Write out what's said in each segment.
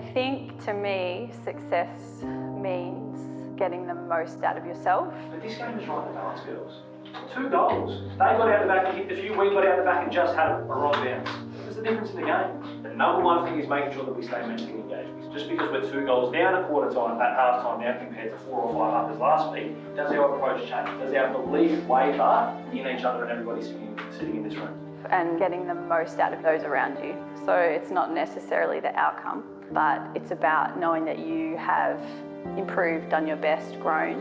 I think, to me, success means getting the most out of yourself. But this game is right in the balance, girls. 2 goals. They got out the back and hit the few, we got out the back and just had a wrong bounce. What's the difference in the game? The number one thing is making sure that we stay mentally engaged. Just because we're 2 goals down at quarter time, at half time now compared to 4 or 5 uppers last week, does our approach change? Does our belief waver in each other and everybody sitting in this room? And getting the most out of those around you. So it's not necessarily the outcome, but it's about knowing that you have improved, done your best, grown,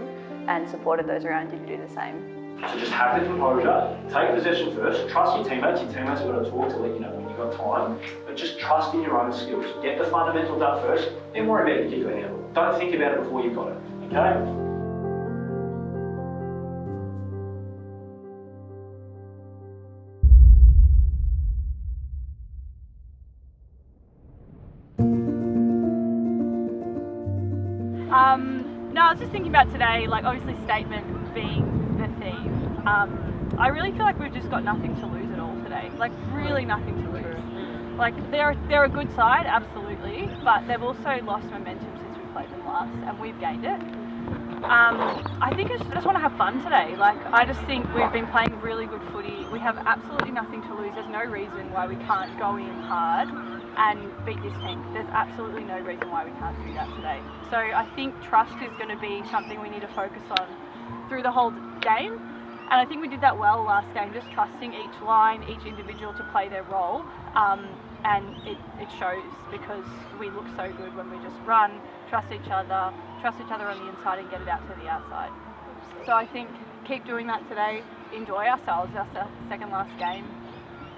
and supported those around you to do the same. So just have the composure, take possession first, trust your teammates have got to talk to let you know when you've got time, but just trust in your own skills. Get the fundamentals done first, then worry about your kick and handle. Don't think about it before you've got it, okay? No, I was just thinking about today, like obviously statement being the theme. I really feel like we've just got nothing to lose at all today. Like really nothing to lose. Like they're a good side, absolutely, but they've also lost momentum since we played them last, and we've gained it. I think I just want to have fun today. Like I just think we've been playing really good footy. We have absolutely nothing to lose. There's no reason why we can't go in hard and beat this team. There's absolutely no reason why we can't do that today. So I think trust is going to be something we need to focus on through the whole game. And I think we did that well last game, just trusting each line, each individual to play their role. And it shows because we look so good when we just run, trust each other on the inside and get it out to the outside. So I think keep doing that today, enjoy ourselves, our second last game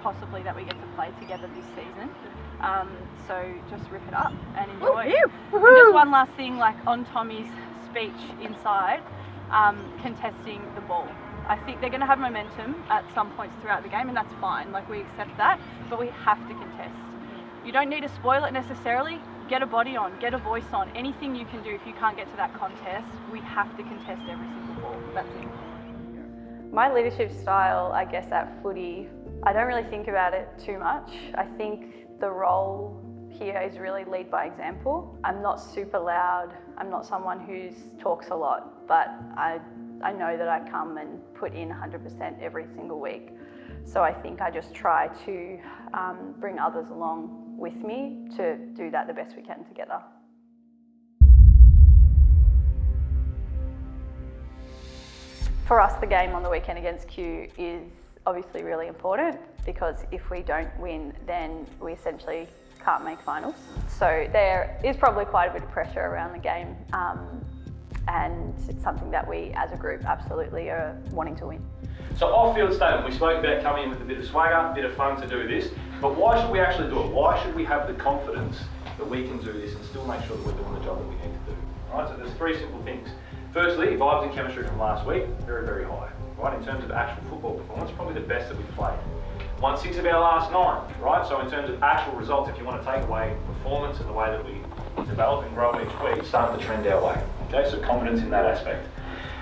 possibly that we get to play together this season. So just rip it up and enjoy. And just one last thing, like on Tommy's speech inside, contesting the ball. I think they're going to have momentum at some points throughout the game, and that's fine. Like we accept that, but we have to contest. You don't need to spoil it necessarily. Get a body on, get a voice on. Anything you can do if you can't get to that contest, we have to contest every single ball. That's it. My leadership style, I guess, at footy, I don't really think about it too much. I think the role here is really lead by example. I'm not super loud. I'm not someone who talks a lot, but I know that I come and put in 100% every single week. So I think I just try to bring others along with me to do that the best we can together. For us, the game on the weekend against Q is obviously really important because if we don't win, then we essentially can't make finals. So there is probably quite a bit of pressure around the game. And it's something that we as a group absolutely are wanting to win. So off-field statement, we spoke about coming in with a bit of swagger, a bit of fun to do this, but why should we actually do it? Why should we have the confidence that we can do this and still make sure that we're doing the job that we need to do? Right, so there's 3 simple things. Firstly, vibes and chemistry from last week, very, very high. Right, in terms of actual football performance, probably the best that we've played. Won 6 of our last 9, right? So in terms of actual results, if you want to take away performance and the way that we develop and grow each week, starting to trend our way. Okay, so confidence in that aspect.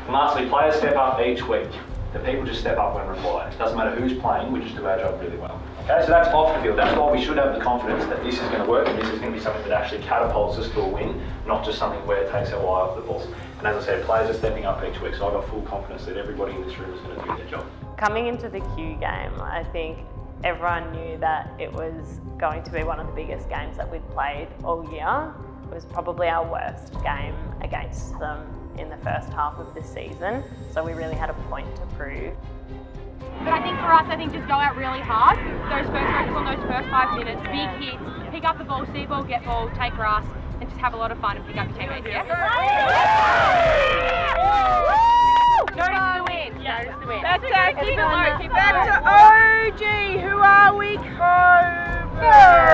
And lastly, players step up each week. The people just step up when required. It doesn't matter who's playing, we just do our job really well. Okay, so that's off the field. That's why we should have the confidence that this is going to work and this is going to be something that actually catapults us to a win, not just something where it takes our eye off the ball. And as I said, players are stepping up each week, so I've got full confidence that everybody in this room is going to do their job. Coming into the Q game, I think everyone knew that it was going to be one of the biggest games that we'd played all year. It was probably our worst game against them in the first half of this season, so we really had a point to prove. But I think for us, just go out really hard. Those first focus on those first 5 minutes, big hits, pick up the ball, see ball, get ball, take grass, and just have a lot of fun and pick up your teammates. Yeah? Notice the win. Yeah. Notice the win. That's it. Back to OG. Who are we, Coburg?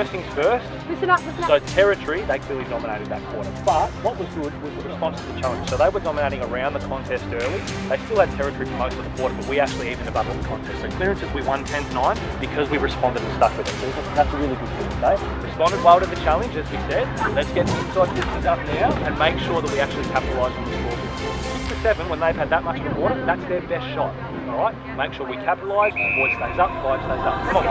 first things first. Listen up. So territory, they clearly dominated that quarter. But what was good was the response to the challenge. So they were dominating around the contest early. They still had territory for most of the quarter, but we actually evened it up in the contest. So clearances, we won 10-9 because we responded and stuck with it. So that's a really good thing today. Responded well to the challenge, as we said. Let's get the inside distance up now and make sure that we actually capitalise on the score. 6 to 7, when they've had that much of the water, that's their best shot. All right, make sure we capitalise. Boy stays up, 5 stays up. Come on.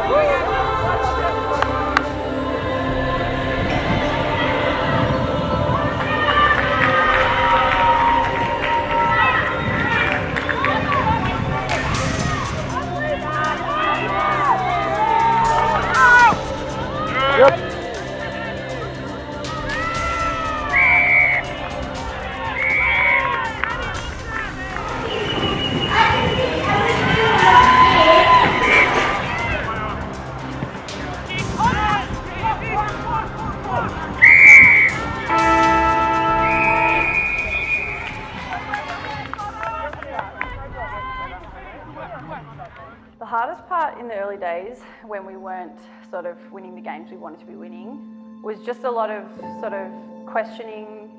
The hardest part in the early days, when we weren't sort of winning the games we wanted to be winning, was just a lot of sort of questioning,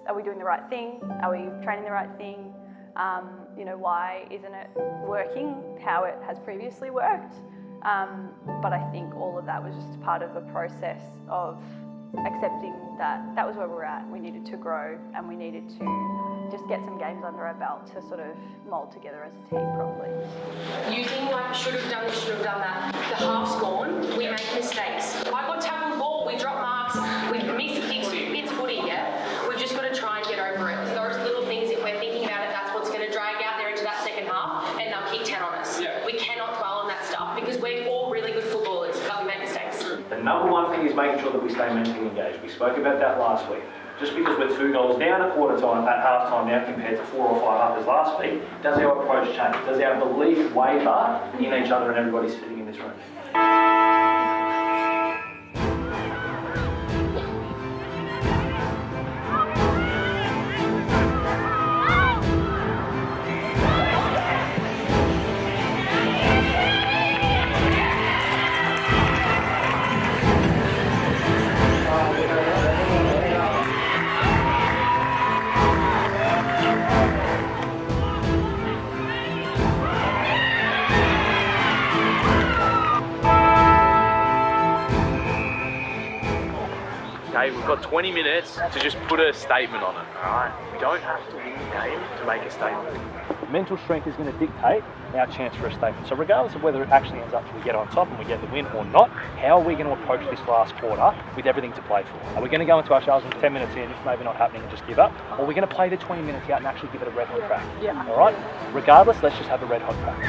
are we doing the right thing? Are we training the right thing? Why isn't it working how it has previously worked? But I think all of that was just part of the process of accepting that that was where we were at. We needed to grow and we needed to just get some games under our belt to sort of mould together as a team properly. Using like should have done this, should have done that. The half's gone, we make mistakes. I got tackled ball, we drop marks, we miss kicks, it's footy, yeah? We've just got to try and get over it. Those little things, if we're thinking about it, that's what's going to drag out there into that second half and they'll kick 10 on us. Yeah. We cannot dwell on that stuff because we're all really good footballers, but we make mistakes. The number one thing is making sure that we stay mentally engaged. We spoke about that last week. Just because we're 2 goals down at quarter time, at half time now compared to 4 or 5 up as last week, does our approach change? Does our belief waver in each other and everybody sitting in this room? Okay, we've got 20 minutes to just put a statement on it, alright? We don't have to win the game to make a statement. Mental strength is going to dictate our chance for a statement. So regardless of whether it actually ends up we get on top and we get the win or not, how are we going to approach this last quarter with everything to play for? Are we going to go into ourselves and 10 minutes in, if maybe not happening, and just give up? Or are we going to play the 20 minutes out and actually give it a red hot crack? Yeah. Alright? Regardless, let's just have a red hot crack.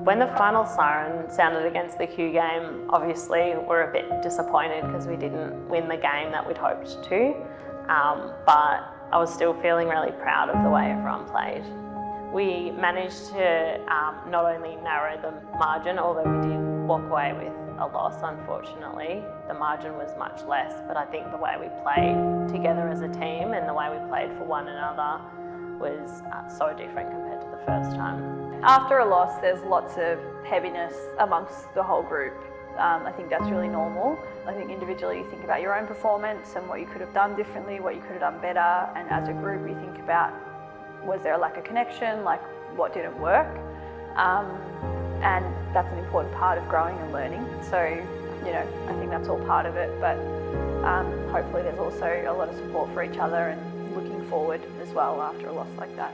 When the final siren sounded against the Q game, obviously we're a bit disappointed because we didn't win the game that we'd hoped to, but I was still feeling really proud of the way everyone played. We managed to not only narrow the margin, although we did walk away with a loss, unfortunately. The margin was much less, but I think the way we played together as a team and the way we played for one another was so different compared to the first time. After a loss, there's lots of heaviness amongst the whole group. I think that's really normal. I think individually you think about your own performance and what you could have done differently, what you could have done better, and as a group you think about, was there a lack of connection, like what didn't work? And that's an important part of growing and learning. So, I think that's all part of it, but hopefully there's also a lot of support for each other and looking forward as well after a loss like that.